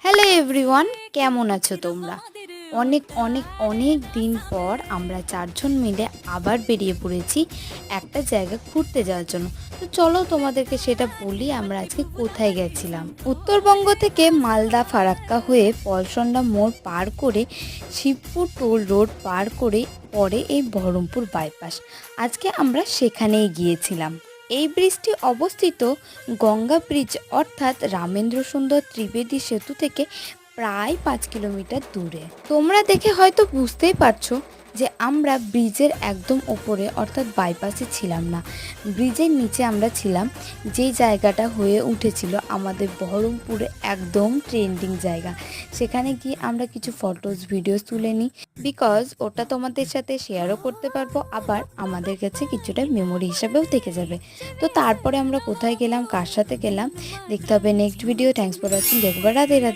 Hello everyone, কেমন আছো তোমরা? অনেক অনেক অনেক দিন পর আমরা চারজন মিলে আবার বেরিয়ে পড়েছি একটা জায়গা ঘুরতে যাওয়ার জন্য। তো চলো তোমাদেরকে সেটা বলি আমরা আজকে কোথায় গেছিলাম। উত্তরবঙ্গ থেকে মালদা ফারাক্কা হয়ে পলসন্ডা মোড় পার করে শিবপুর টোল রোড পার করে পরে এই বহরমপুর বাইপাস। আজকে আমরা সেখানেই গিয়েছিলাম। এই ব্রিজটি অবস্থিত গঙ্গা ব্রিজ অর্থাৎ রামেন্দ্র সুন্দর ত্রিবেদী সেতু থেকে প্রায় 5 কিলোমিটার দূরে। তোমরা দেখে হয়তো বুঝতেই পারছো যে আমরা ব্রিজের একদম ওপরে অর্থাৎ বাইপাসে ছিলাম না, ব্রিজের নিচে আমরা ছিলাম, যেই জায়গাটা হয়ে উঠেছিল আমাদের বহরমপুরে একদম ট্রেন্ডিং জায়গা। সেখানে গিয়ে আমরা কিছু ফটোস ভিডিওস তুলে নিই, বিকজ ওটা তোমাদের সাথে শেয়ারও করতে পারবো, আবার আমাদের কাছে কিছুটা মেমোরি হিসাবেও থেকে যাবে। তো তারপরে আমরা কোথায় গেলাম, কার সাথে গেলাম, দেখতে হবে next video. Thanks for watching. দেখবার রাধে রাধে।